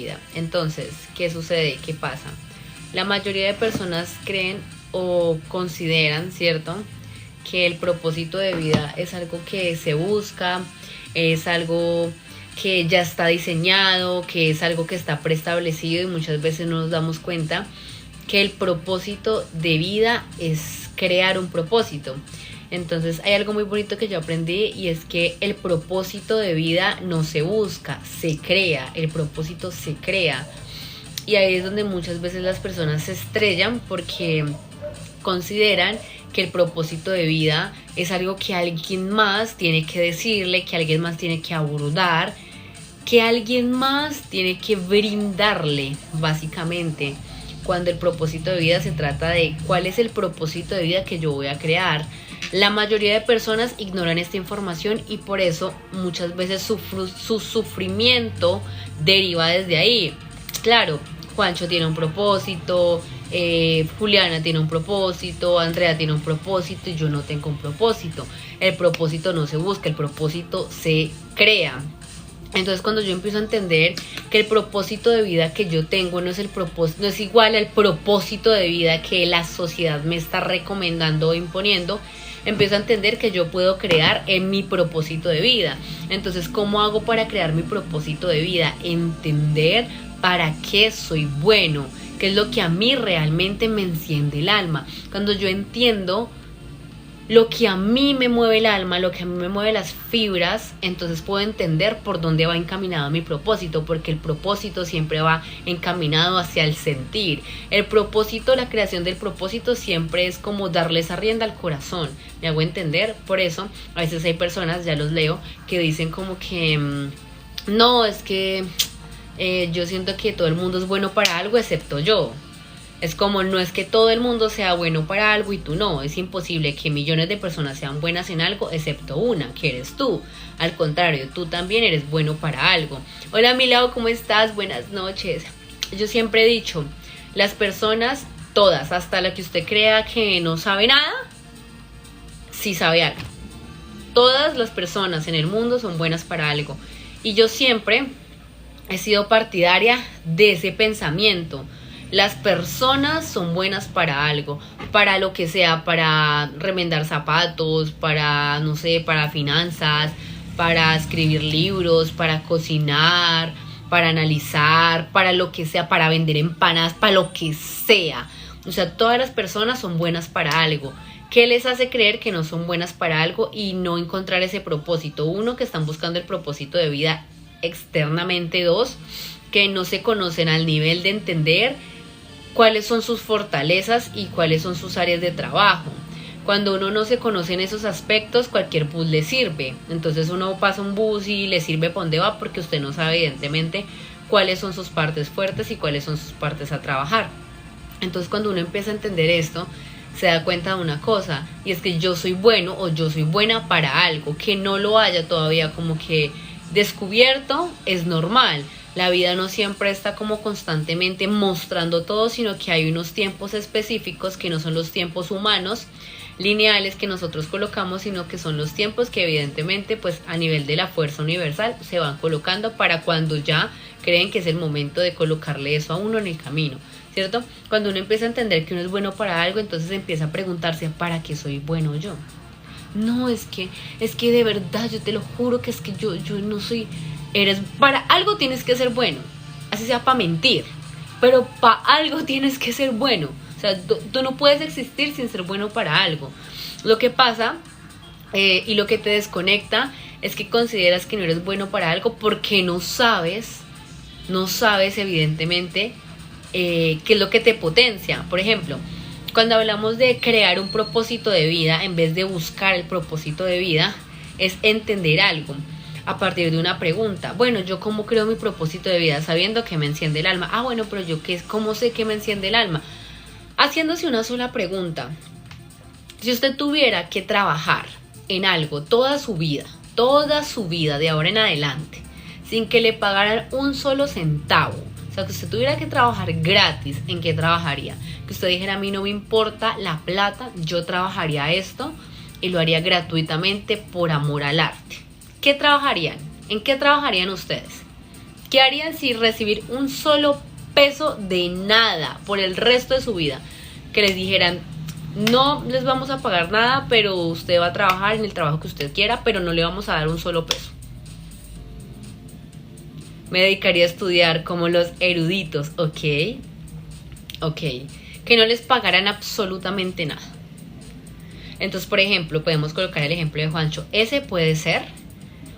vida. Entonces, ¿qué sucede? ¿Qué pasa? La mayoría de personas creen o consideran, ¿cierto?, que el propósito de vida es algo que se busca, es algo que ya está diseñado, que es algo que está preestablecido, y muchas veces no nos damos cuenta que el propósito de vida es crear un propósito. Entonces hay algo muy bonito que yo aprendí, y es que el propósito de vida no se busca, se crea. El propósito se crea. Y ahí es donde muchas veces las personas se estrellan, porque consideran que el propósito de vida es algo que alguien más tiene que decirle, que alguien más tiene que abordar, que alguien más tiene que brindarle, básicamente, cuando el propósito de vida se trata de cuál es el propósito de vida que yo voy a crear. La mayoría de personas ignoran esta información, y por eso muchas veces su sufrimiento deriva desde ahí. Claro, Juancho tiene un propósito, Juliana tiene un propósito, Andrea tiene un propósito, y yo no tengo un propósito. El propósito no se busca, el propósito se crea. Entonces, cuando yo empiezo a entender que el propósito de vida que yo tengo no es el propósito, no es igual al propósito de vida que la sociedad me está recomendando o imponiendo, empiezo a entender que yo puedo crear en mi propósito de vida. Entonces, ¿cómo hago para crear mi propósito de vida? Entender para qué soy bueno, qué es lo que a mí realmente me enciende el alma. Cuando yo entiendo lo que a mí me mueve el alma, lo que a mí me mueve las fibras, entonces puedo entender por dónde va encaminado mi propósito, porque el propósito siempre va encaminado hacia el sentir. El propósito, la creación del propósito siempre es como darle esa rienda al corazón. ¿Me hago entender? Por eso a veces hay personas, ya los leo, que dicen como que no, es que yo siento que todo el mundo es bueno para algo excepto yo. Es como, no es que todo el mundo sea bueno para algo y tú no. Es imposible que millones de personas sean buenas en algo excepto una, que eres tú. Al contrario, tú también eres bueno para algo. Hola Milao, ¿cómo estás? Buenas noches. Yo siempre he dicho, las personas, todas, hasta la que usted crea que no sabe nada, sí sabe algo. Todas las personas en el mundo son buenas para algo. Y yo siempre he sido partidaria de ese pensamiento. Las personas son buenas para algo, para lo que sea, para remendar zapatos, para, no sé, para finanzas, para escribir libros, para cocinar, para analizar, para lo que sea, para vender empanadas, para lo que sea. O sea, todas las personas son buenas para algo. ¿Qué les hace creer que no son buenas para algo y no encontrar ese propósito? Uno, que están buscando el propósito de vida externamente. Dos, que no se conocen al nivel de entender cuáles son sus fortalezas y cuáles son sus áreas de trabajo. Cuando uno no se conoce en esos aspectos, cualquier bus le sirve. Entonces uno pasa un bus y le sirve para dónde va, porque usted no sabe evidentemente cuáles son sus partes fuertes y cuáles son sus partes a trabajar. Entonces, cuando uno empieza a entender esto, se da cuenta de una cosa, y es que yo soy bueno o yo soy buena para algo. Que no lo haya todavía como que descubierto es normal. La vida no siempre está como constantemente mostrando todo, sino que hay unos tiempos específicos que no son los tiempos humanos lineales que nosotros colocamos, sino que son los tiempos que evidentemente pues a nivel de la fuerza universal se van colocando para cuando ya creen que es el momento de colocarle eso a uno en el camino, ¿cierto? Cuando uno empieza a entender que uno es bueno para algo, entonces empieza a preguntarse, ¿para qué soy bueno yo? No, es que de verdad, yo te lo juro que es que yo no soy... Para algo tienes que ser bueno, así sea para mentir, pero para algo tienes que ser bueno. O sea, tú no puedes existir sin ser bueno para algo. Lo que pasa y lo que te desconecta es que consideras que no eres bueno para algo porque no sabes evidentemente qué es lo que te potencia. Por ejemplo, cuando hablamos de crear un propósito de vida, en vez de buscar el propósito de vida, es entender algo a partir de una pregunta. Bueno, ¿yo cómo creo mi propósito de vida? Sabiendo que me enciende el alma. Ah, bueno, pero ¿yo cómo sé que me enciende el alma? Haciéndose una sola pregunta. Si usted tuviera que trabajar en algo toda su vida, de ahora en adelante, sin que le pagaran un solo centavo, o sea, que usted tuviera que trabajar gratis, ¿en qué trabajaría? Que usted dijera, a mí no me importa la plata, yo trabajaría esto y lo haría gratuitamente por amor al arte. ¿Qué trabajarían? ¿En qué trabajarían ustedes? ¿Qué harían si recibir un solo peso de nada por el resto de su vida? Que les dijeran, no les vamos a pagar nada, pero usted va a trabajar en el trabajo que usted quiera, pero no le vamos a dar un solo peso. Me dedicaría a estudiar como los eruditos, ok. Que no les pagaran absolutamente nada. Entonces, por ejemplo, podemos colocar el ejemplo de Juancho. Ese puede ser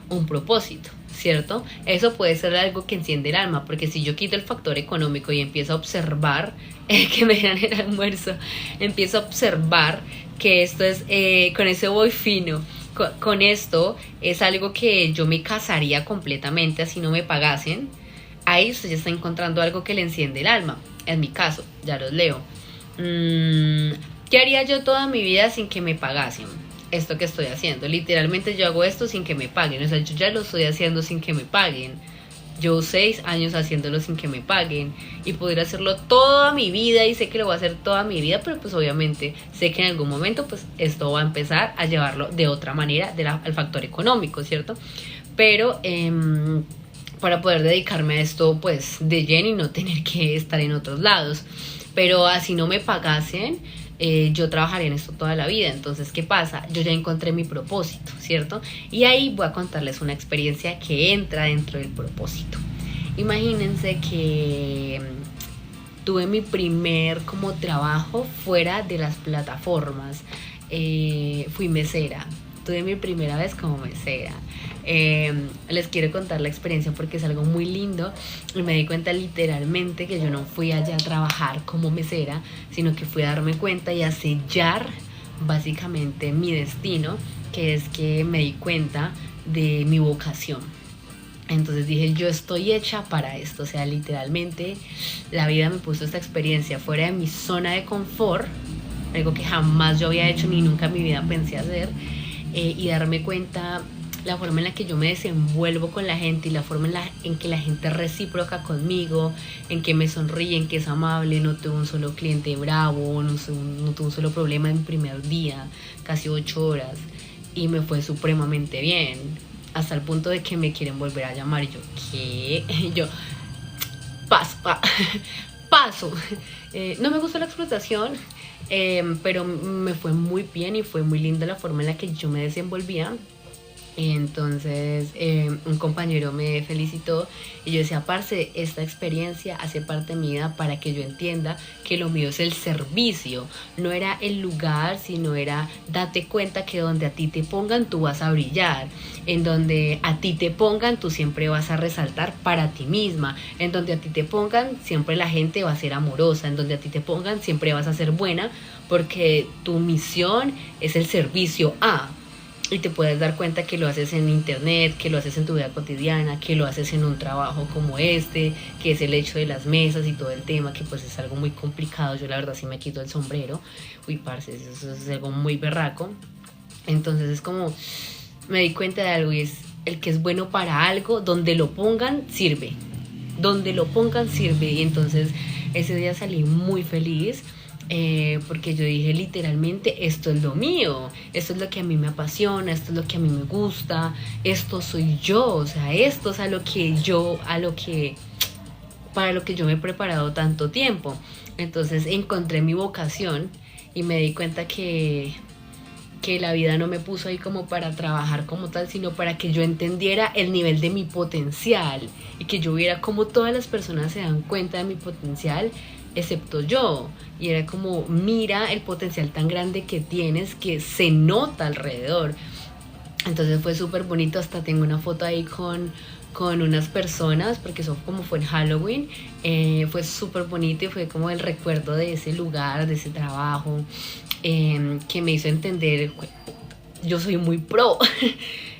un propósito, ¿cierto? Eso puede ser algo que enciende el alma, porque si yo quito el factor económico y empiezo a observar que me dan el almuerzo, empiezo a observar que esto es, con eso voy fino, con esto es algo que yo me casaría completamente así no me pagasen. Ahí usted ya está encontrando algo que le enciende el alma. En mi caso, ya los leo. ¿Qué haría yo toda mi vida sin que me pagasen? Esto que estoy haciendo, literalmente yo hago esto sin que me paguen, o sea, yo ya lo estoy haciendo sin que me paguen. Llevo 6 años haciéndolo sin que me paguen y poder hacerlo toda mi vida y sé que lo voy a hacer toda mi vida, pero pues obviamente sé que en algún momento pues esto va a empezar a llevarlo de otra manera al factor económico, ¿cierto? Pero para poder dedicarme a esto pues de lleno y no tener que estar en otros lados, pero así no me pagasen, yo trabajaría en esto toda la vida. Entonces, ¿qué pasa? Yo ya encontré mi propósito, ¿cierto? Y ahí voy a contarles una experiencia que entra dentro del propósito. Imagínense que tuve mi primer como trabajo fuera de las plataformas. Fui mesera. Tuve mi primera vez como mesera. Les quiero contar la experiencia porque es algo muy lindo y me di cuenta literalmente que yo no fui allá a trabajar como mesera, sino que fui a darme cuenta y a sellar básicamente mi destino, que es que me di cuenta de mi vocación. Entonces dije, yo estoy hecha para esto, o sea, literalmente la vida me puso esta experiencia fuera de mi zona de confort, algo que jamás yo había hecho ni nunca en mi vida pensé hacer, y darme cuenta la forma en la que yo me desenvuelvo con la gente y la forma en que la gente es recíproca conmigo, en que me sonríe, en que es amable. No tuve un solo cliente bravo, no tuve un solo problema en mi primer día, casi 8 horas, y me fue supremamente bien, hasta el punto de que me quieren volver a llamar. Y yo, ¿qué? Y yo, paso. No me gustó la explotación, pero me fue muy bien y fue muy linda la forma en la que yo me desenvolvía. Entonces un compañero me felicitó y yo decía, parce, esta experiencia hace parte de mi vida para que yo entienda que lo mío es el servicio. No era el lugar, sino era date cuenta que donde a ti te pongan tú vas a brillar, en donde a ti te pongan tú siempre vas a resaltar para ti misma, en donde a ti te pongan siempre la gente va a ser amorosa, en donde a ti te pongan siempre vas a ser buena, porque tu misión es el servicio a. Y te puedes dar cuenta que lo haces en internet, que lo haces en tu vida cotidiana, que lo haces en un trabajo como este, que es el hecho de las mesas y todo el tema, que pues es algo muy complicado. Yo la verdad sí me quito el sombrero. Uy, parce, eso es algo muy berraco. Entonces es como, me di cuenta de algo y es el que es bueno para algo, donde lo pongan sirve. Donde lo pongan sirve. Y entonces ese día salí muy feliz. Porque yo dije literalmente, esto es lo mío, esto es lo que a mí me apasiona, esto es lo que a mí me gusta, esto soy yo, o sea, esto es para lo que yo me he preparado tanto tiempo. Entonces encontré mi vocación y me di cuenta que la vida no me puso ahí como para trabajar como tal, sino para que yo entendiera el nivel de mi potencial y que yo viera cómo todas las personas se dan cuenta de mi potencial, excepto yo. Y era como, mira el potencial tan grande que tienes, que se nota alrededor. Entonces fue súper bonito, hasta tengo una foto ahí con unas personas, porque eso como fue en Halloween. Fue súper bonito y fue como el recuerdo de ese lugar, de ese trabajo, que me hizo entender, yo soy muy pro.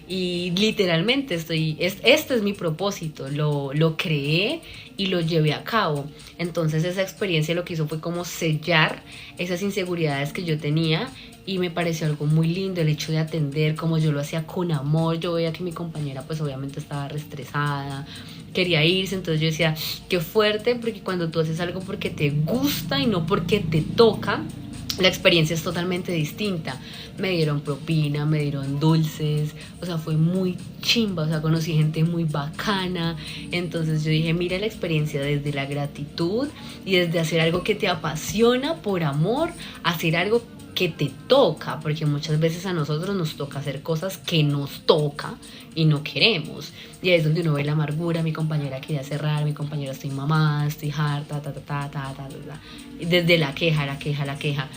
Y literalmente este es mi propósito, lo creé y lo llevé a cabo. Entonces esa experiencia lo que hizo fue como sellar esas inseguridades que yo tenía, y me pareció algo muy lindo el hecho de atender, como yo lo hacía con amor. Yo veía que mi compañera pues obviamente estaba reestresada, quería irse, entonces yo decía, qué fuerte, porque cuando tú haces algo porque te gusta y no porque te toca, la experiencia es totalmente distinta. Me dieron propina, me dieron dulces, o sea, fue muy chimba, o sea, conocí gente muy bacana. Entonces yo dije, mira la experiencia desde la gratitud y desde hacer algo que te apasiona por amor, hacer algo que te toca, porque muchas veces a nosotros nos toca hacer cosas que nos toca y no queremos. Y ahí es donde uno ve la amargura, mi compañera quería cerrar, mi compañera estoy mamada, estoy harta, Y desde la queja, la queja, la queja.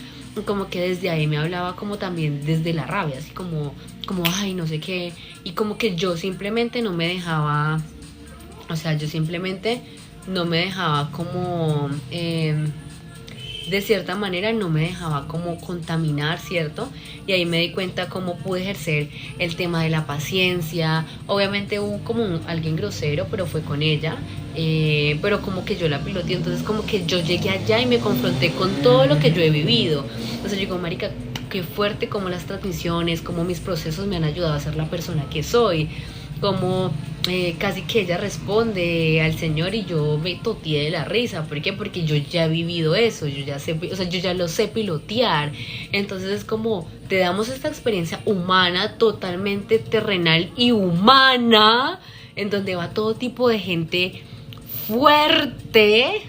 Como que desde ahí me hablaba como también desde la rabia, así como ay, no sé qué. Y como que yo simplemente no me dejaba, o sea, yo simplemente no me dejaba como... de cierta manera no me dejaba como contaminar, ¿cierto? Y ahí me di cuenta cómo pude ejercer el tema de la paciencia. Obviamente hubo como alguien grosero, pero fue con ella, pero como que yo la piloteé, entonces como que yo llegué allá y me confronté con todo lo que yo he vivido. Entonces yo digo, marica, qué fuerte como las transmisiones, como mis procesos me han ayudado a ser la persona que soy, como casi que ella responde al Señor y yo me toteé de la risa. ¿Por qué? Porque yo ya he vivido eso, yo ya sé, o sea, yo ya lo sé pilotear. Entonces es como te damos esta experiencia humana, totalmente terrenal y humana, en donde va todo tipo de gente fuerte,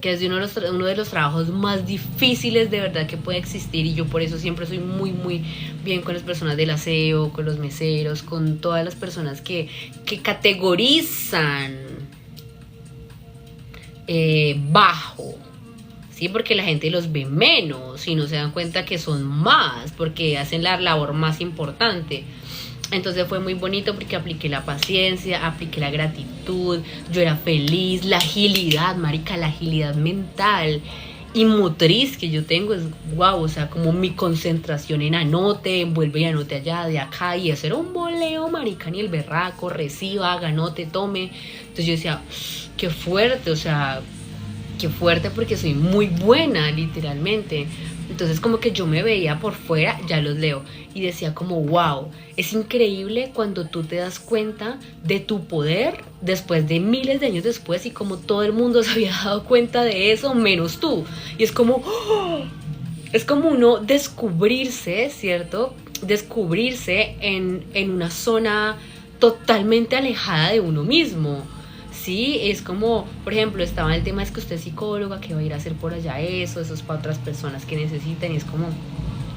que es uno de los trabajos más difíciles de verdad que puede existir, y yo por eso siempre soy muy muy bien con las personas del aseo, con los meseros, con todas las personas que categorizan bajo, ¿sí? Porque la gente los ve menos y no se dan cuenta que son más, porque hacen la labor más importante. Entonces fue muy bonito porque apliqué la paciencia, apliqué la gratitud, yo era feliz, la agilidad, marica, la agilidad mental y motriz que yo tengo es wow, o sea, como mi concentración en anote, vuelve y anote allá, de acá, y hacer un voleo, marica, ni el berraco, reciba, haga, anote, tome. Entonces yo decía, qué fuerte, o sea, qué fuerte porque soy muy buena, literalmente. Entonces como que yo me veía por fuera, ya los leo, y decía como wow, es increíble cuando tú te das cuenta de tu poder después de miles de años después, y como todo el mundo se había dado cuenta de eso menos tú. Y es como es como uno descubrirse, ¿cierto? Descubrirse en una zona totalmente alejada de uno mismo. Sí, es como, por ejemplo, estaba el tema es que usted es psicóloga, que va a ir a hacer por allá eso es para otras personas que necesitan, y es como,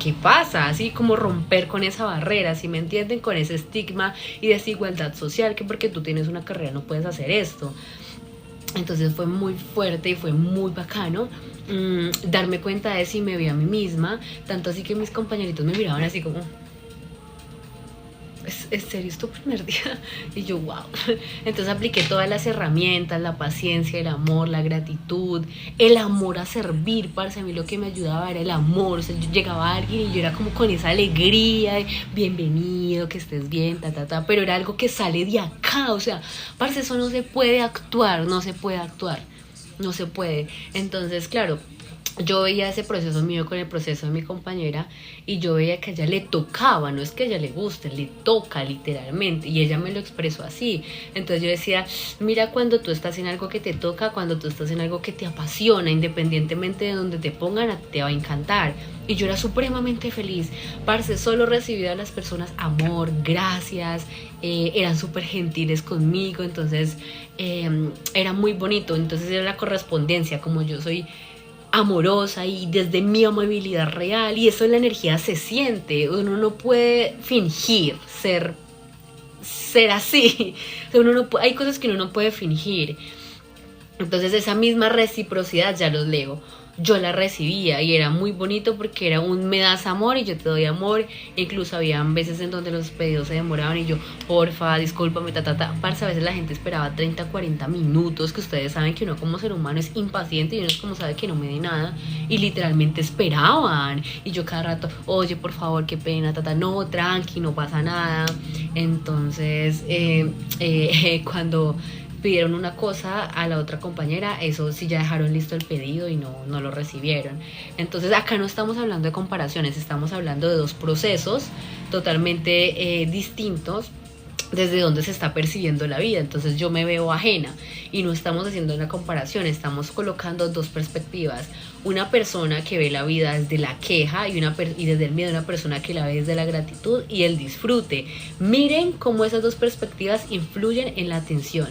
¿qué pasa? Así como romper con esa barrera, ¿sí me entienden? Con ese estigma y desigualdad social, que porque tú tienes una carrera no puedes hacer esto. Entonces fue muy fuerte y fue muy bacano darme cuenta de eso, y me vi a mí misma, tanto así que mis compañeritos me miraban así como... ¿Es serio es tu primer día? Y yo, wow. Entonces apliqué todas las herramientas, la paciencia, el amor, la gratitud, el amor a servir, parce. A mí lo que me ayudaba era el amor. O sea, yo llegaba a alguien y yo era como con esa alegría de bienvenido, que estés bien, pero era algo que sale de acá. O sea, parce, eso no se puede actuar, no se puede actuar, no se puede. Entonces, claro, yo veía ese proceso mío con el proceso de mi compañera, y yo veía que a ella le tocaba, no es que a ella le guste, le toca literalmente, y ella me lo expresó así. Entonces yo decía, mira, cuando tú estás en algo que te toca, cuando tú estás en algo que te apasiona, independientemente de donde te pongan, a ti te va a encantar. Y yo era supremamente feliz, parce, solo recibía a las personas amor, gracias, eran súper gentiles conmigo, entonces era muy bonito. Entonces era la correspondencia, como yo soy amorosa y desde mi amabilidad real, y eso en la energía se siente. Uno no puede fingir ser así. O sea, hay cosas que uno no puede fingir. Entonces esa misma reciprocidad, ya los leo, yo la recibía, y era muy bonito porque era un me das amor y yo te doy amor. Incluso había veces en donde los pedidos se demoraban y yo, porfa, discúlpame, parce, a veces la gente esperaba 30, 40 minutos, que ustedes saben que uno como ser humano es impaciente y uno es como sabe que no me dé nada, y literalmente esperaban, y yo cada rato, oye, por favor, qué pena, no, tranqui, no pasa nada. Entonces cuando pidieron una cosa a la otra compañera, eso sí ya dejaron listo el pedido y no lo recibieron. Entonces acá no estamos hablando de comparaciones, estamos hablando de dos procesos totalmente distintos, desde dónde se está percibiendo la vida. Entonces yo me veo ajena y no estamos haciendo una comparación, estamos colocando dos perspectivas. Una persona que ve la vida desde la queja y desde el miedo, una persona que la ve desde la gratitud y el disfrute. Miren cómo esas dos perspectivas influyen en la atención,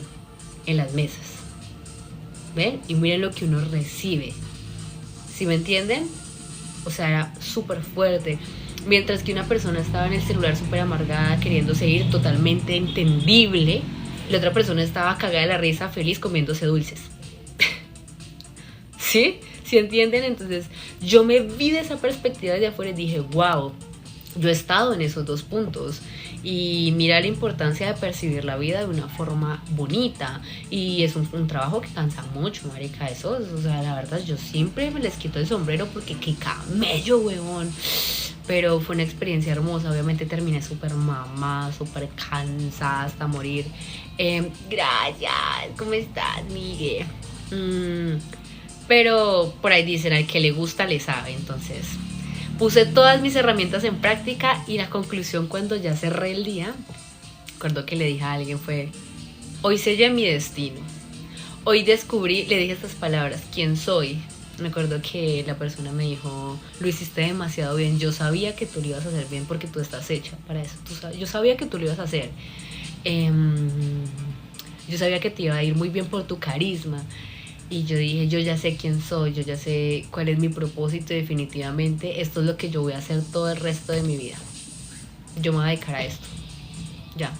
en las mesas. ¿Ven? Y miren lo que uno recibe. ¿Sí me entienden? O sea, era súper fuerte. Mientras que una persona estaba en el celular súper amargada, queriéndose ir, totalmente entendible, la otra persona estaba cagada de la risa, feliz, comiéndose dulces. ¿Sí? ¿Sí entienden? Entonces yo me vi de esa perspectiva desde afuera y dije, wow, yo he estado en esos dos puntos. Y mira la importancia de percibir la vida de una forma bonita. Y es un trabajo que cansa mucho, marica. Eso, o sea, la verdad, yo siempre me les quito el sombrero porque qué camello, huevón. Pero fue una experiencia hermosa. Obviamente terminé súper mamada, súper cansada hasta morir. Gracias, ¿cómo estás, Miguel? Pero por ahí dicen, al que le gusta le sabe. Entonces puse todas mis herramientas en práctica y la conclusión cuando ya cerré el día, recuerdo que le dije a alguien fue, hoy sellé mi destino. Hoy descubrí, le dije estas palabras, ¿quién soy? Me acuerdo que la persona me dijo, lo hiciste demasiado bien, yo sabía que tú lo ibas a hacer bien porque tú estás hecha para eso. Yo sabía que tú lo ibas a hacer. Yo sabía que te iba a ir muy bien por tu carisma. Y yo dije, yo ya sé quién soy, yo ya sé cuál es mi propósito y definitivamente esto es lo que yo voy a hacer todo el resto de mi vida. Yo me voy a dedicar a esto. Ya.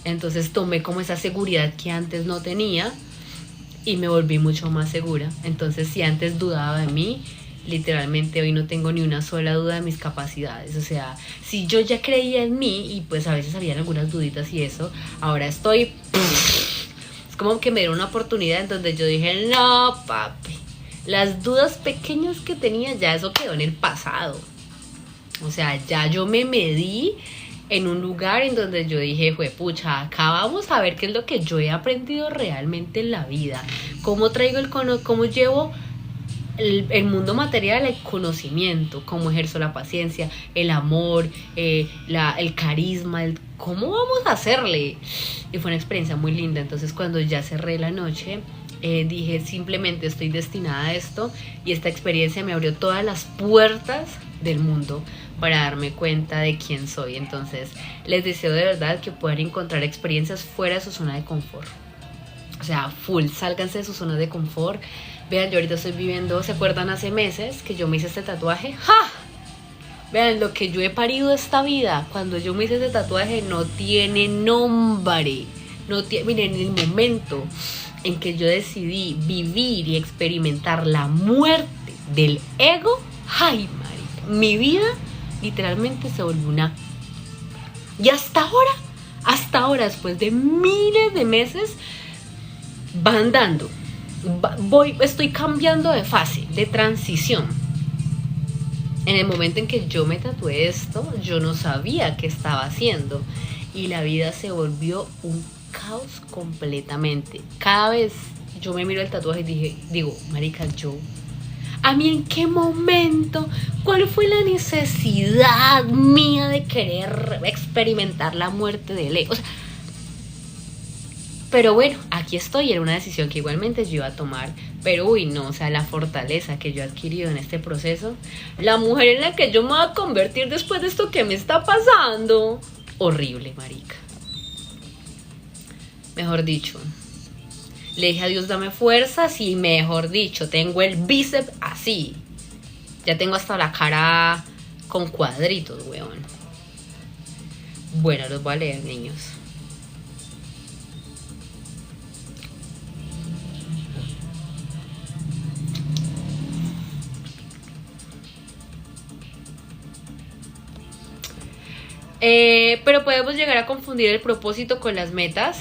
Entonces tomé como esa seguridad que antes no tenía y me volví mucho más segura. Entonces si antes dudaba de mí, literalmente hoy no tengo ni una sola duda de mis capacidades. O sea, si yo ya creía en mí y pues a veces habían algunas duditas y eso, ahora estoy... como que me dieron una oportunidad en donde yo dije, no, papi, las dudas pequeñas que tenía, ya eso quedó en el pasado. O sea, ya yo me medí en un lugar en donde yo dije, pucha, acá vamos a ver qué es lo que yo he aprendido realmente en la vida. Cómo cómo llevo el mundo material, el conocimiento, cómo ejerzo la paciencia, el amor, el carisma, cómo vamos a hacerle. Y fue una experiencia muy linda. Entonces cuando ya cerré la noche, dije simplemente estoy destinada a esto y esta experiencia me abrió todas las puertas del mundo para darme cuenta de quién soy. Entonces les deseo de verdad que puedan encontrar experiencias fuera de su zona de confort. O sea, full, sálganse de su zona de confort. Vean, yo ahorita estoy viviendo, ¿se acuerdan hace meses que yo me hice este tatuaje? ¡Ja! Vean, lo que yo he parido esta vida, cuando yo me hice este tatuaje no tiene nombre. Miren, en el momento en que yo decidí vivir y experimentar la muerte del ego, ¡ay, marica! Mi vida literalmente se volvió una... Y hasta ahora, después de miles de meses, van dando. Estoy cambiando de fase, de transición. En el momento en que yo me tatué esto, yo no sabía qué estaba haciendo y la vida se volvió un caos completamente. Cada vez yo me miro el tatuaje y digo, marica, ¿a mí en qué momento? ¿Cuál fue la necesidad mía de querer experimentar la muerte del ego? O sea, pero bueno, aquí estoy, era una decisión que igualmente yo iba a tomar, pero uy no, o sea, la fortaleza que yo he adquirido en este proceso, la mujer en la que yo me voy a convertir después de esto que me está pasando, horrible, marica. Mejor dicho, le dije a Dios, dame fuerzas y mejor dicho, tengo el bíceps así, ya tengo hasta la cara con cuadritos, weón. Bueno, los voy a leer, niños. Pero podemos llegar a confundir el propósito con las metas.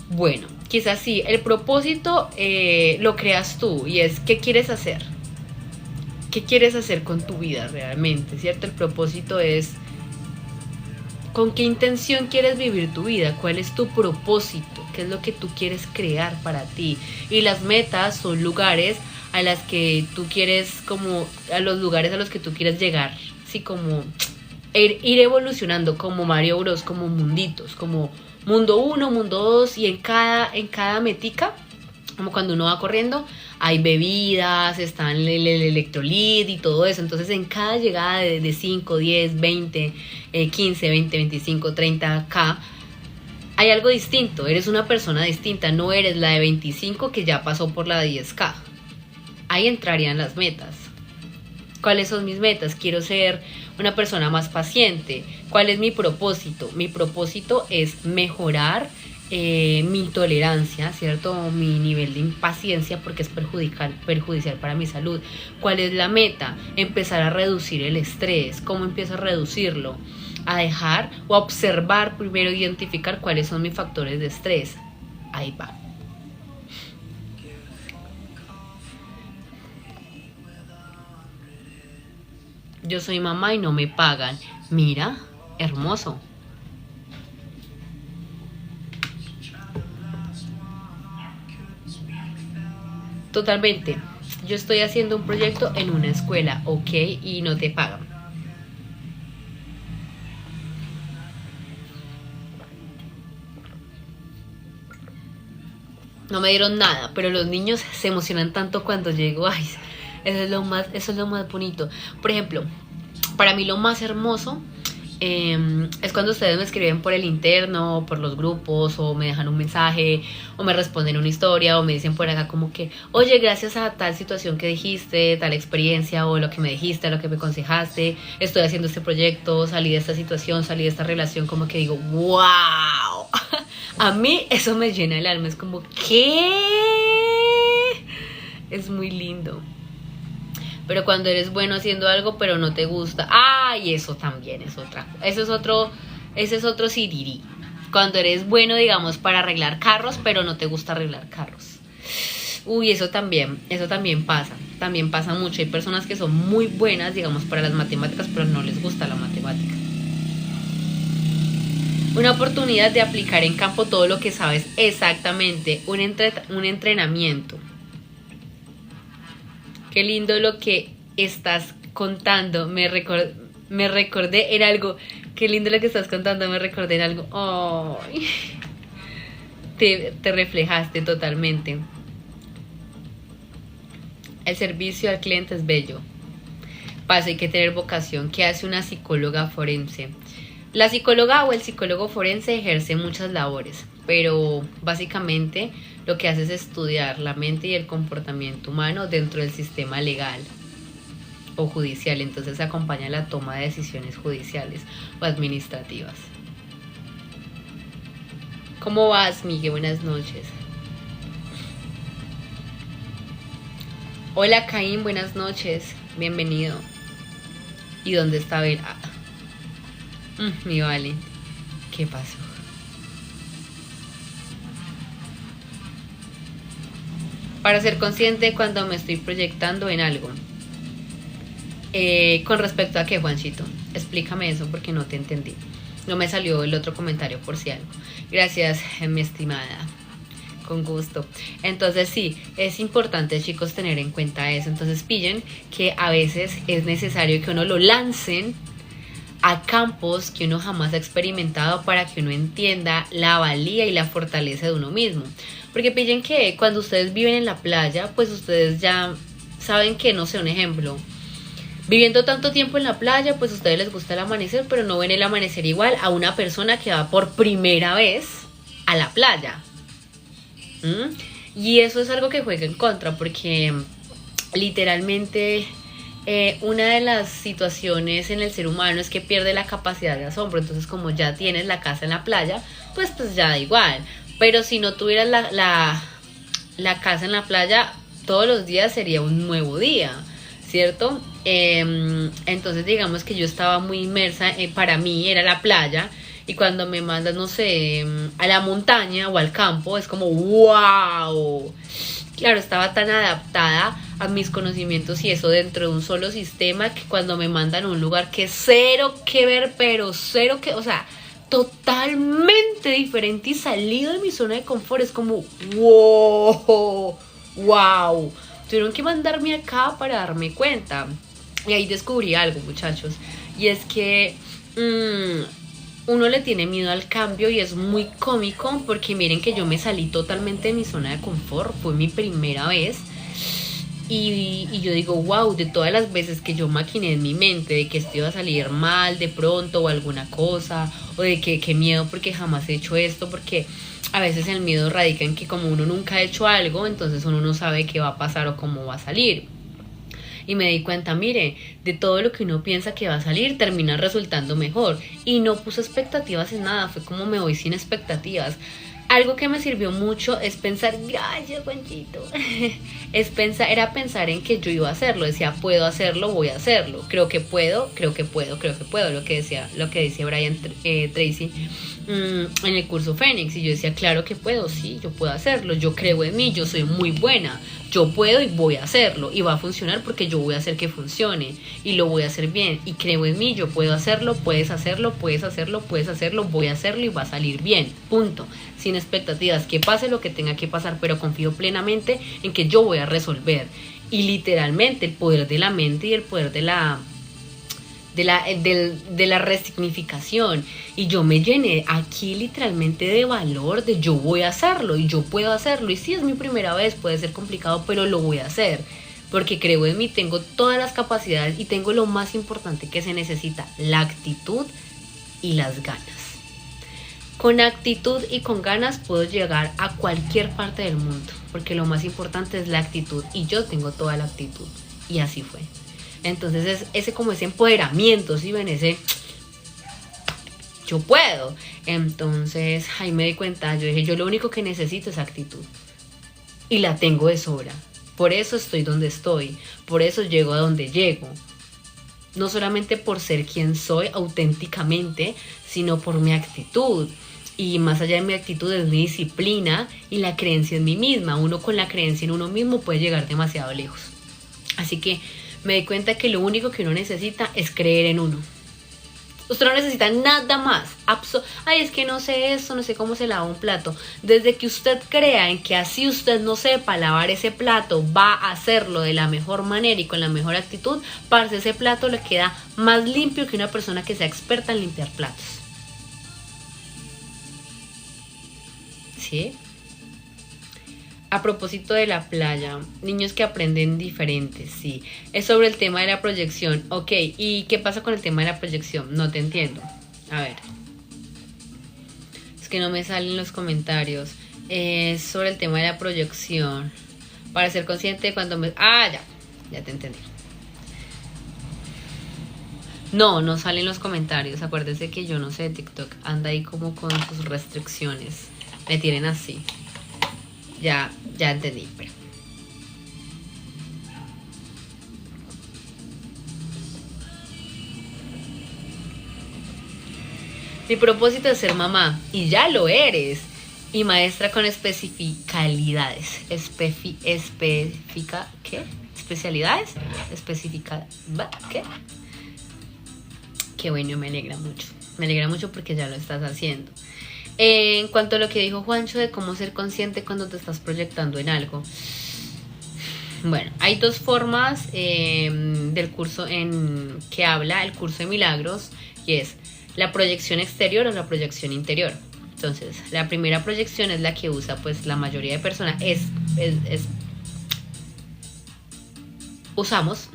Bueno, quizás sí, el propósito lo creas tú y es ¿qué quieres hacer? ¿Qué quieres hacer con tu vida realmente? ¿Cierto? El propósito es ¿con qué intención quieres vivir tu vida? ¿Cuál es tu propósito? ¿Qué es lo que tú quieres crear para ti? Y las metas son lugares a las que tú quieres, como a los lugares a los que tú quieres llegar, así como ir evolucionando como Mario Bros, como munditos, como mundo 1, mundo 2 y en cada metica, como cuando uno va corriendo, hay bebidas, están el electrolit y todo eso. Entonces en cada llegada de 5, 10, 20, 15, 20, 25, 30K, hay algo distinto, eres una persona distinta, no eres la de 25 que ya pasó por la de 10K. Ahí entrarían las metas. ¿Cuáles son mis metas? Quiero ser una persona más paciente. ¿Cuál es mi propósito? Mi propósito es mejorar mi tolerancia, ¿cierto? Mi nivel de impaciencia porque es perjudicial para mi salud. ¿Cuál es la meta? Empezar a reducir el estrés. ¿Cómo empiezo a reducirlo? A dejar o a observar primero, identificar cuáles son mis factores de estrés. Ahí va. Yo soy mamá y no me pagan. Mira, hermoso. Totalmente. Yo estoy haciendo un proyecto en una escuela, ok, y no te pagan. No me dieron nada, pero los niños se emocionan tanto cuando llego. Ay, eso es lo más bonito. Por ejemplo, para mí lo más hermoso es cuando ustedes me escriben por el interno, por los grupos, o me dejan un mensaje, o me responden una historia, o me dicen por acá como que, oye, gracias a tal situación que dijiste, tal experiencia, o lo que me dijiste, lo que me aconsejaste, estoy haciendo este proyecto, salí de esta situación, salí de esta relación, como que digo, wow. A mí eso me llena el alma, es como, ¿qué? Es muy lindo. Pero cuando eres bueno haciendo algo pero no te gusta, ay, eso también es otra, ese es otro sirirí. Cuando eres bueno, digamos, para arreglar carros pero no te gusta arreglar carros. Uy, eso también pasa mucho. Hay personas que son muy buenas, digamos, para las matemáticas, pero no les gusta la matemática. Una oportunidad de aplicar en campo todo lo que sabes exactamente, un entrenamiento. Qué lindo lo que estás contando. Me recordé en algo. Qué lindo lo que estás contando. Me recordé en algo. Oh, te reflejaste totalmente. El servicio al cliente es bello. Pasa, hay que tener vocación. ¿Qué hace una psicóloga forense? La psicóloga o el psicólogo forense ejerce muchas labores, pero básicamente lo que hace es estudiar la mente y el comportamiento humano dentro del sistema legal o judicial. Entonces acompaña la toma de decisiones judiciales o administrativas. ¿Cómo vas, Miguel? Buenas noches. Hola, Caín, buenas noches. Bienvenido. ¿Y dónde está Bel? Mi Vale, ¿qué pasó? Para ser consciente cuando me estoy proyectando en algo. Con respecto a qué, Juanchito, explícame eso porque no te entendí. No me salió el otro comentario por si algo. Gracias, mi estimada. Con gusto. Entonces sí, es importante, chicos, tener en cuenta eso. Entonces pillen que a veces es necesario que uno lo lancen a campos que uno jamás ha experimentado para que uno entienda la valía y la fortaleza de uno mismo. Porque pillen que cuando ustedes viven en la playa, pues ustedes ya saben que, no sé, un ejemplo, viviendo tanto tiempo en la playa, pues a ustedes les gusta el amanecer, pero no ven el amanecer igual a una persona que va por primera vez a la playa. Y eso es algo que juega en contra, porque literalmente una de las situaciones en el ser humano es que pierde la capacidad de asombro. Entonces, como ya tienes la casa en la playa, pues ya da igual. Pero si no tuvieras la casa en la playa, todos los días sería un nuevo día, ¿cierto? Entonces digamos que yo estaba muy inmersa, para mí era la playa, y cuando me mandas, no sé, a la montaña o al campo, es como wow. Claro, estaba tan adaptada a mis conocimientos y eso dentro de un solo sistema, que cuando me mandan a un lugar que cero que ver, pero cero que, o sea, totalmente diferente y salido de mi zona de confort, es como wow. Tuvieron que mandarme acá para darme cuenta. Y ahí descubrí algo, muchachos, y es que mm, uno le tiene miedo al cambio y es muy cómico porque miren que yo me salí totalmente de mi zona de confort, fue mi primera vez. Y yo digo, wow, de todas las veces que yo maquiné en mi mente de que esto iba a salir mal de pronto o alguna cosa, o de que qué miedo porque jamás he hecho esto, porque a veces el miedo radica en que como uno nunca ha hecho algo, entonces uno no sabe qué va a pasar o cómo va a salir. Y me di cuenta, mire, de todo lo que uno piensa que va a salir, termina resultando mejor. Y no puse expectativas en nada, fue como me voy sin expectativas. Algo que me sirvió mucho es pensar, gracias Juanchito, era pensar en que yo iba a hacerlo, decía, puedo hacerlo, voy a hacerlo, creo que puedo, lo que decía Brian Tracy en el curso Fénix, y yo decía, claro que puedo, sí, yo puedo hacerlo, yo creo en mí, yo soy muy buena, yo puedo y voy a hacerlo, y va a funcionar porque yo voy a hacer que funcione, y lo voy a hacer bien, y creo en mí, yo puedo hacerlo, puedes hacerlo, puedes hacerlo, puedes hacerlo, voy a hacerlo y va a salir bien, punto, sin expectativas, que pase lo que tenga que pasar, pero confío plenamente en que yo voy a resolver, y literalmente el poder de la mente y el poder de la resignificación, y yo me llené aquí literalmente de valor, de yo voy a hacerlo y yo puedo hacerlo, y si es mi primera vez puede ser complicado, pero lo voy a hacer porque creo en mí, tengo todas las capacidades y tengo lo más importante que se necesita, la actitud y las ganas. Con actitud y con ganas puedo llegar a cualquier parte del mundo, porque lo más importante es la actitud y yo tengo toda la actitud, y así fue. Entonces es ese como ese empoderamiento, ¿sí ven? Ese yo puedo. Entonces ahí me di cuenta, yo dije, yo lo único que necesito es actitud. Y la tengo de sobra. Por eso estoy donde estoy. Por eso llego a donde llego. No solamente por ser quien soy auténticamente, sino por mi actitud. Y más allá de mi actitud es mi disciplina y la creencia en mí misma. Uno con la creencia en uno mismo puede llegar demasiado lejos. Así que me di cuenta que lo único que uno necesita es creer en uno. Usted no necesita nada más. Ay, es que no sé eso, no sé cómo se lava un plato. Desde que usted crea en que así usted no sepa lavar ese plato, va a hacerlo de la mejor manera y con la mejor actitud, parce, ese plato le queda más limpio que una persona que sea experta en limpiar platos. ¿Sí? A propósito de la playa, niños que aprenden diferentes, sí. Es sobre el tema de la proyección. Ok, ¿y qué pasa con el tema de la proyección? No te entiendo. A ver. Es que no me salen los comentarios. Es sobre el tema de la proyección. Para ser consciente de cuando me... Ah, ya. Ya te entendí. No, no salen los comentarios. Acuérdese que yo no sé, TikTok anda ahí como con sus restricciones. Me tienen así. Ya, ya entendí, pero... Mi propósito es ser mamá, y ya lo eres. Y maestra con especificalidades. ¿Qué? ¿Especialidades? ¿Qué? Qué bueno, me alegra mucho. Me alegra mucho porque ya lo estás haciendo. En cuanto a lo que dijo Juancho de cómo ser consciente cuando te estás proyectando en algo. Bueno, hay dos formas del curso en que habla el curso de milagros, y es la proyección exterior o la proyección interior. Entonces, la primera proyección es la que usa pues la mayoría de personas, usamos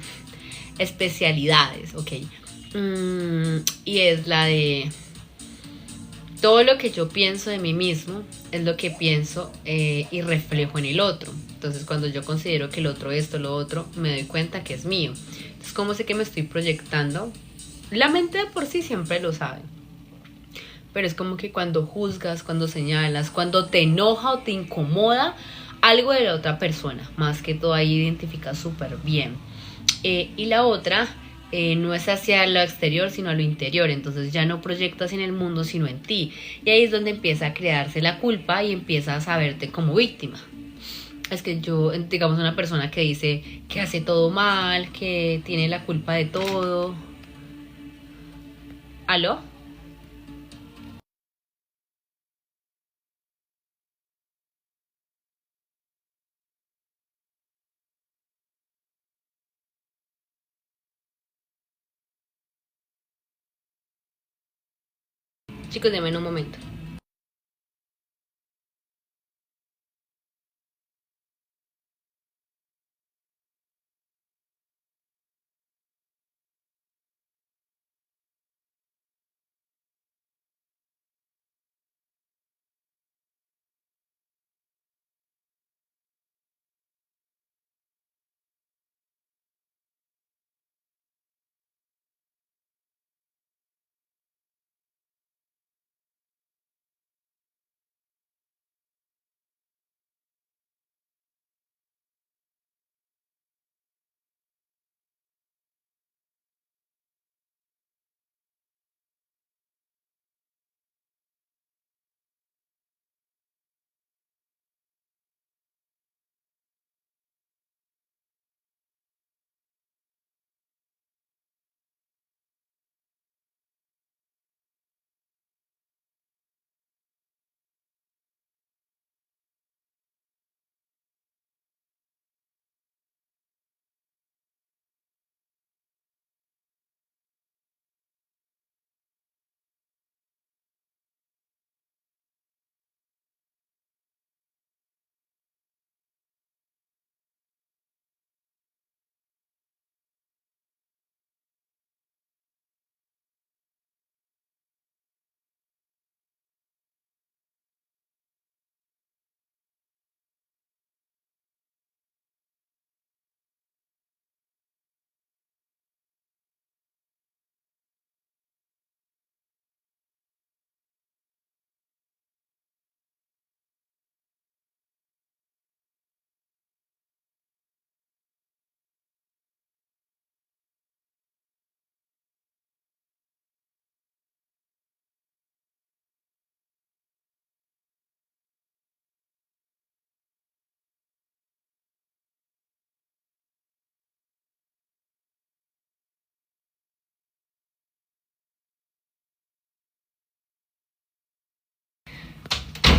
especialidades, ok. Y es la de todo lo que yo pienso de mí mismo es lo que pienso y reflejo en el otro. Entonces cuando yo considero que el otro esto, lo otro, me doy cuenta que es mío. Entonces, ¿cómo sé que me estoy proyectando? La mente de por sí siempre lo sabe. Pero es como que cuando juzgas, cuando señalas, cuando te enoja o te incomoda algo de la otra persona, más que todo ahí identificas súper bien. Y la otra no es hacia lo exterior, sino a lo interior. Entonces ya no proyectas en el mundo, sino en ti. Y ahí es donde empieza a crearse la culpa y empiezas a verte como víctima. Es que yo, digamos, una persona que dice que hace todo mal, que tiene la culpa de todo. ¿Aló? Chicos, denme un momento.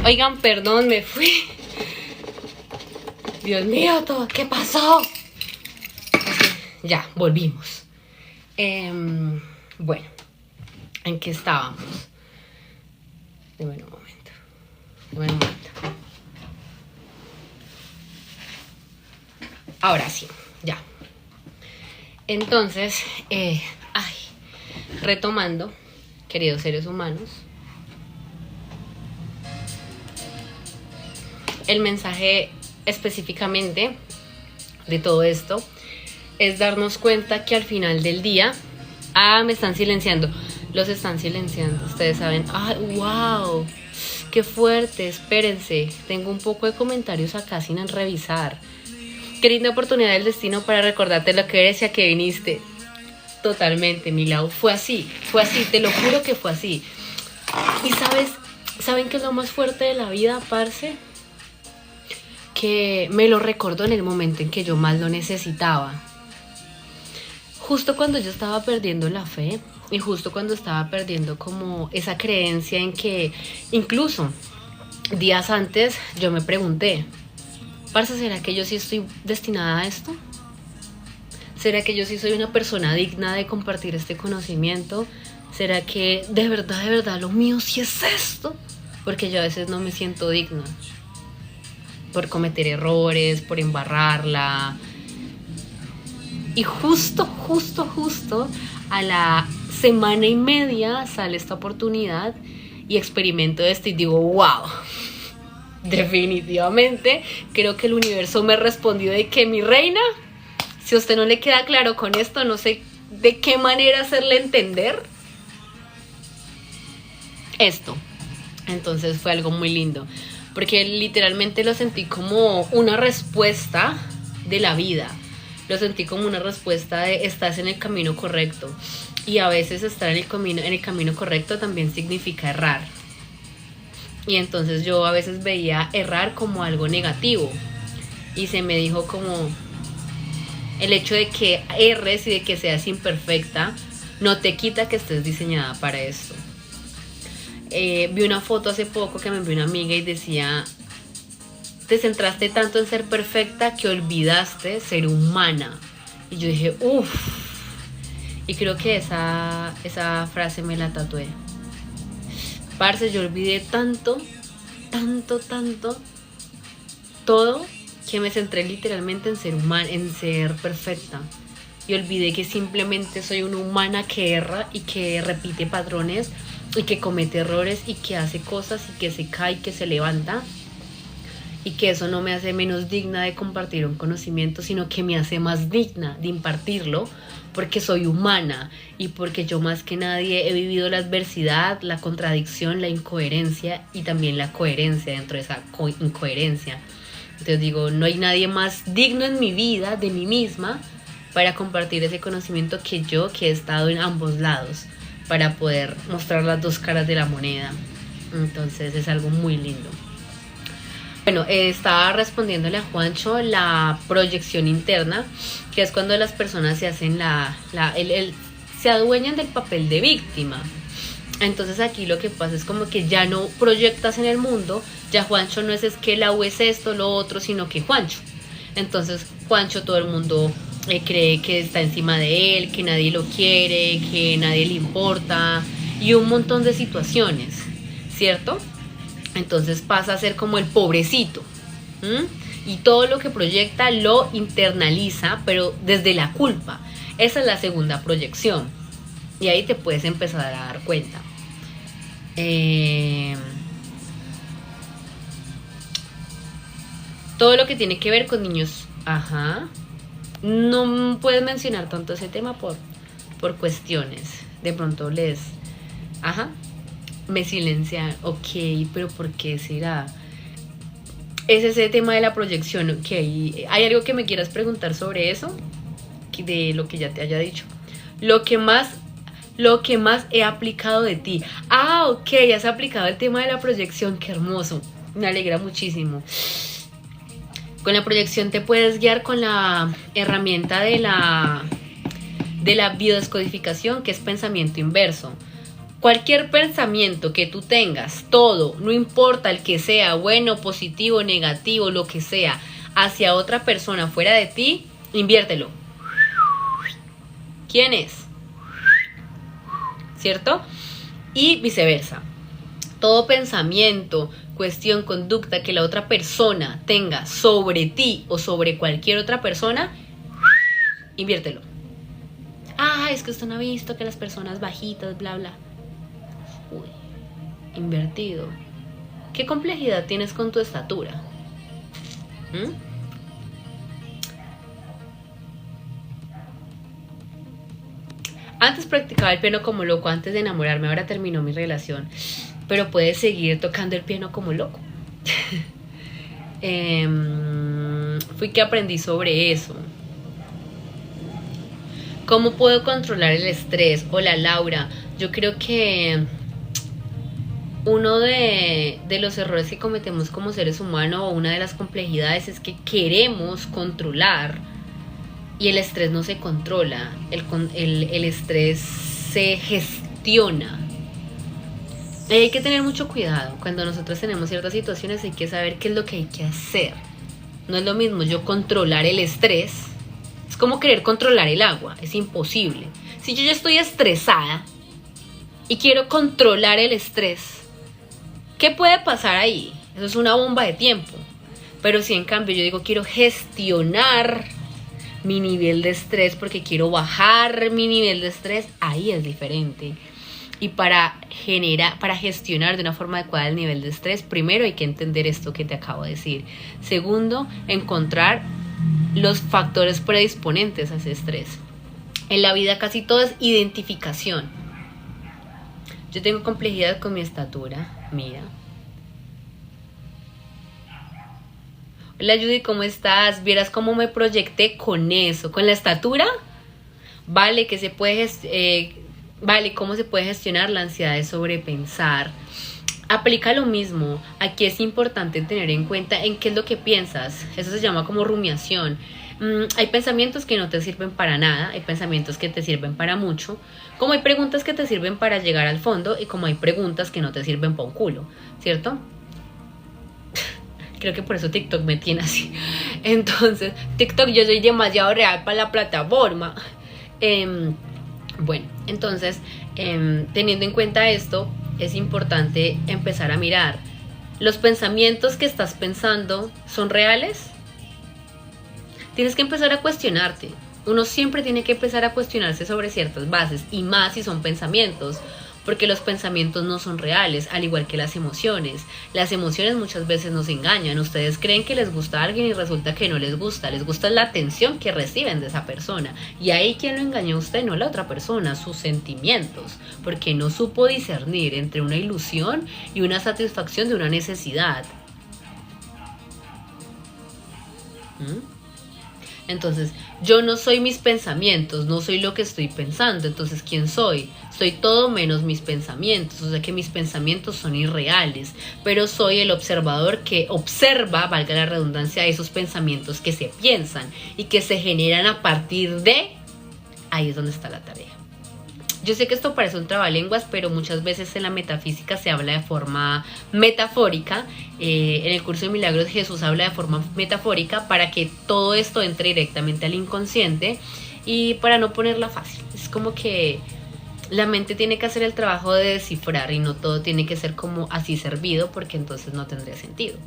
Oigan, perdón, me fui. Dios mío, todo, ¿qué pasó? Ya, volvimos. Bueno, ¿en qué estábamos? Deme un momento. Ahora sí, ya. Entonces, retomando, queridos seres humanos, el mensaje específicamente de todo esto es darnos cuenta que al final del día, me están silenciando, los están silenciando, ustedes saben, wow, qué fuerte, espérense, tengo un poco de comentarios acá sin revisar. Qué linda oportunidad del destino para recordarte lo que eres y a qué viniste. Totalmente, Milau, fue así, te lo juro que fue así. Y ¿saben qué es lo más fuerte de la vida, parce? Que me lo recordó en el momento en que yo más lo necesitaba. Justo cuando yo estaba perdiendo la fe y justo cuando estaba perdiendo como esa creencia en que incluso días antes yo me pregunté, parce, ¿será que yo sí estoy destinada a esto? ¿Será que yo sí soy una persona digna de compartir este conocimiento? ¿Será que de verdad lo mío sí es esto? Porque yo a veces no me siento digna por cometer errores, por embarrarla. Y justo a la semana y media sale esta oportunidad y experimento esto y digo, wow, definitivamente creo que el universo me respondió de que mi reina, si a usted no le queda claro con esto, no sé de qué manera hacerle entender esto. Entonces fue algo muy lindo, porque literalmente lo sentí como una respuesta de la vida. Lo sentí como una respuesta de estás en el camino correcto. Y a veces estar en el camino correcto también significa errar. Y entonces yo a veces veía errar como algo negativo. Y se me dijo como el hecho de que erres y de que seas imperfecta no te quita que estés diseñada para esto. Vi una foto hace poco que me envió una amiga y decía, te centraste tanto en ser perfecta que olvidaste ser humana. Y yo dije, uff. Y creo que esa frase me la tatué. Parce, yo olvidé tanto, todo, que me centré literalmente en ser humana, en ser perfecta. Y olvidé que simplemente soy una humana que erra y que repite patrones y que comete errores y que hace cosas y que se cae y que se levanta. Y que eso no me hace menos digna de compartir un conocimiento, sino que me hace más digna de impartirlo, porque soy humana y porque yo más que nadie he vivido la adversidad, la contradicción, la incoherencia y también la coherencia dentro de esa incoherencia. Entonces digo, no hay nadie más digno en mi vida, de mí misma, para compartir ese conocimiento que yo, que he estado en ambos lados, para poder mostrar las dos caras de la moneda. Entonces es algo muy lindo. Bueno, estaba respondiéndole a Juancho la proyección interna, que es cuando las personas se hacen se adueñan del papel de víctima. Entonces aquí lo que pasa es como que ya no proyectas en el mundo, ya Juancho no es que la U es esto, lo otro, sino que Juancho. Entonces Juancho, todo el mundo cree que está encima de él, que nadie lo quiere, que nadie le importa y un montón de situaciones, ¿cierto? Entonces pasa a ser como el pobrecito. Y todo lo que proyecta lo internaliza, pero desde la culpa. Esa es la segunda proyección. Y ahí te puedes empezar a dar cuenta. Todo lo que tiene que ver con niños. Ajá. No puedes mencionar tanto ese tema por cuestiones. De pronto Ajá. Me silencian. Ok, pero ¿por qué será? Es ese tema de la proyección. Ok, ¿hay algo que me quieras preguntar sobre eso? De lo que ya te haya dicho. Lo que más he aplicado de ti. Ah, ok, has aplicado el tema de la proyección. Qué hermoso. Me alegra muchísimo. Con la proyección te puedes guiar con la herramienta de la biodescodificación, que es pensamiento inverso. Cualquier pensamiento que tú tengas, todo, no importa el que sea, bueno, positivo, negativo, lo que sea, hacia otra persona fuera de ti, inviértelo. ¿Quién es? ¿Cierto? Y viceversa. Todo pensamiento, cuestión, conducta que la otra persona tenga sobre ti o sobre cualquier otra persona, inviértelo. Ah, es que usted no ha visto que las personas bajitas, bla, bla. Uy, invertido. ¿Qué complejidad tienes con tu estatura? Antes practicaba el piano como loco antes de enamorarme, ahora terminó mi relación. Pero puedes seguir tocando el piano como loco. Fui que aprendí sobre eso. ¿Cómo puedo controlar el estrés? Hola Laura, yo creo que uno de los errores que cometemos como seres humanos, o una de las complejidades, es que queremos controlar y el estrés no se controla, el estrés se gestiona. Hay que tener mucho cuidado. Cuando nosotros tenemos ciertas situaciones hay que saber qué es lo que hay que hacer. No es lo mismo yo controlar el estrés. Es como querer controlar el agua, es imposible. Si yo ya estoy estresada y quiero controlar el estrés, ¿qué puede pasar ahí? Eso es una bomba de tiempo. Pero si en cambio yo digo quiero gestionar mi nivel de estrés porque quiero bajar mi nivel de estrés, ahí es diferente. Y para gestionar de una forma adecuada el nivel de estrés, primero hay que entender esto que te acabo de decir. Segundo, encontrar los factores predisponentes a ese estrés. En la vida casi todo es identificación. Yo tengo complejidad con mi estatura, mira. Hola Judy, ¿cómo estás? ¿Vieras cómo me proyecté con eso? ¿Con la estatura? Vale, que se puede ¿cómo se puede gestionar la ansiedad de sobrepensar? Aplica lo mismo. Aquí es importante tener en cuenta en qué es lo que piensas. Eso se llama como rumiación. Hay pensamientos que no te sirven para nada, hay pensamientos que te sirven para mucho, como hay preguntas que te sirven para llegar al fondo y como hay preguntas que no te sirven para un culo, ¿cierto? Creo que por eso TikTok me tiene así. Entonces, TikTok, yo soy demasiado real para la plataforma. Bueno, entonces, teniendo en cuenta esto, es importante empezar a mirar, ¿los pensamientos que estás pensando son reales? Tienes que empezar a cuestionarte. Uno siempre tiene que empezar a cuestionarse sobre ciertas bases, y más si son pensamientos, porque los pensamientos no son reales, al igual que las emociones. Las emociones muchas veces nos engañan. Ustedes creen que les gusta a alguien y resulta que no les gusta la atención que reciben de esa persona. Y ahí quien lo engañó a usted, no la otra persona, sus sentimientos, porque no supo discernir entre una ilusión y una satisfacción de una necesidad. Entonces, yo no soy mis pensamientos, no soy lo que estoy pensando. Entonces, ¿quién soy? Soy todo menos mis pensamientos. O sea que mis pensamientos son irreales, pero soy el observador que observa, valga la redundancia, esos pensamientos que se piensan y que se generan a partir de... Ahí es donde está la tarea. Yo sé que esto parece un trabalenguas, pero muchas veces en la metafísica se habla de forma metafórica. En el curso de milagros Jesús habla de forma metafórica para que todo esto entre directamente al inconsciente y para no ponerla fácil. Es como que la mente tiene que hacer el trabajo de descifrar y no todo tiene que ser como así servido, porque entonces no tendría sentido.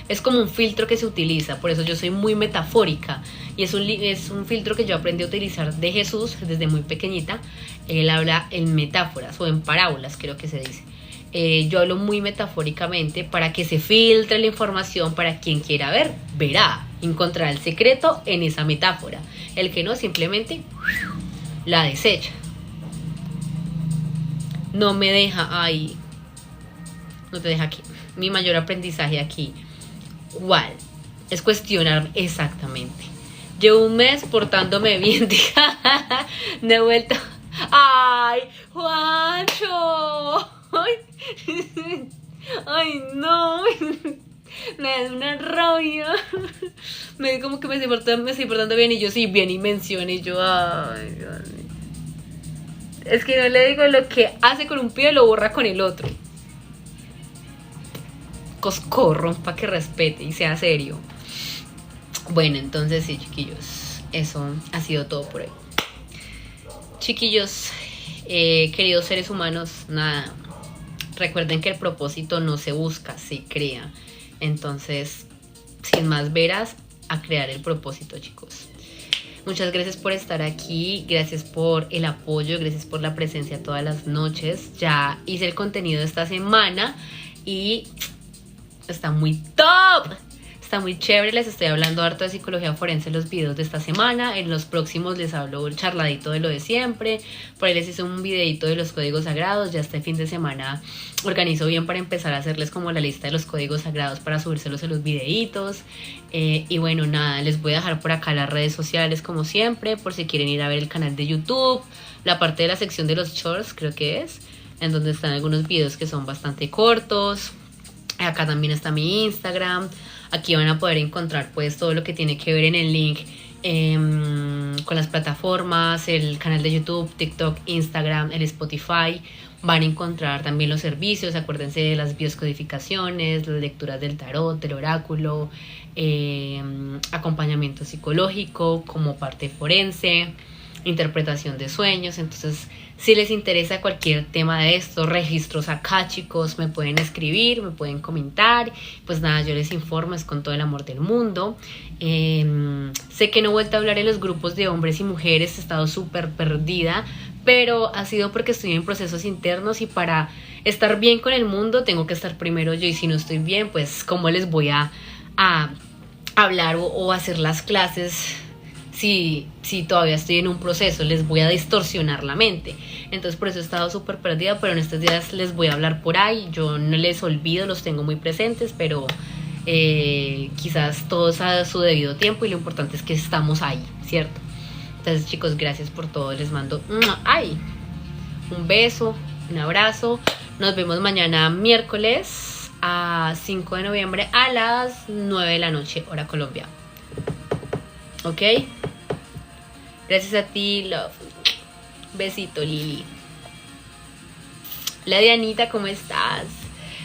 Es como un filtro que se utiliza, por eso yo soy muy metafórica. Y es un filtro que yo aprendí a utilizar de Jesús desde muy pequeñita. Él habla en metáforas o en parábolas, creo que se dice. Yo hablo muy metafóricamente para que se filtre la información, para quien quiera ver, verá, encontrará el secreto en esa metáfora. El que no, simplemente la desecha. No me deja ahí. No te deja aquí. Mi mayor aprendizaje aquí, ¿cuál? Es cuestionarme exactamente. Llevo un mes portándome bien, de vuelta. ¡Ay, Juancho! ¡Ay, no! Me da una rabia. Me como que me estoy portando bien y yo sí, bien y menciona y yo, ay, Dios mío. Es que no le digo lo que hace con un pie lo borra con el otro. Coscorro, para que respete y sea serio. Bueno, entonces sí, chiquillos, eso ha sido todo por hoy. Chiquillos, queridos seres humanos, nada, recuerden que el propósito no se busca, se crea. Entonces, sin más veras, a crear el propósito, chicos. Muchas gracias por estar aquí, gracias por el apoyo, gracias por la presencia todas las noches. Ya hice el contenido de esta semana y está muy top. Está muy chévere, les estoy hablando harto de psicología forense en los videos de esta semana. En los próximos les hablo charladito de lo de siempre. Por ahí les hice un videito de los códigos sagrados. Ya este fin de semana organizo bien para empezar a hacerles como la lista de los códigos sagrados para subírselos en los videitos. Y bueno, nada, les voy a dejar por acá las redes sociales como siempre, por si quieren ir a ver el canal de YouTube, la parte de la sección de los shorts creo que es, en donde están algunos videos que son bastante cortos. Acá también está mi Instagram. Aquí van a poder encontrar pues todo lo que tiene que ver en el link con las plataformas, el canal de YouTube, TikTok, Instagram, el Spotify. Van a encontrar también los servicios, acuérdense de las bioscodificaciones, las lecturas del tarot, del oráculo, acompañamiento psicológico como parte forense, interpretación de sueños. Entonces, si les interesa cualquier tema de estos registros acá, chicos, me pueden escribir, me pueden comentar. Pues nada, yo les informo, es con todo el amor del mundo. Sé que no he vuelto a hablar en los grupos de hombres y mujeres, he estado súper perdida, pero ha sido porque estoy en procesos internos y para estar bien con el mundo tengo que estar primero yo, y si no estoy bien, pues ¿cómo les voy a hablar o hacer las clases si todavía estoy en un proceso? Les voy a distorsionar la mente. Entonces por eso he estado súper perdida, pero en estos días les voy a hablar por ahí. Yo no les olvido, los tengo muy presentes, pero quizás todos a su debido tiempo, y lo importante es que estamos ahí, ¿cierto? Entonces, chicos, gracias por todo, les mando un beso, un abrazo. Nos vemos mañana miércoles a 5 de noviembre a las 9 de la noche, hora Colombia. ¿Ok? Gracias a ti, love. Besito, Lili. La Dianita, ¿cómo estás?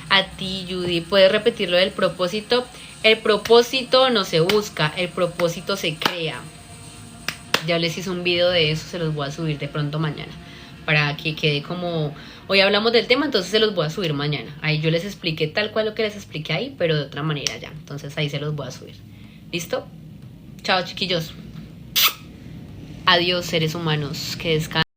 A ti, Judy. ¿Puedes repetir lo del propósito? El propósito no se busca, el propósito se crea. Ya les hice un video de eso, se los voy a subir de pronto mañana. para que quede como, hoy hablamos del tema, entonces se los voy a subir mañana. Ahí yo les expliqué tal cual lo que les expliqué ahí, pero de otra manera ya. Entonces ahí se los voy a subir. ¿Listo? Chao, chiquillos. Adiós, seres humanos, que descansen.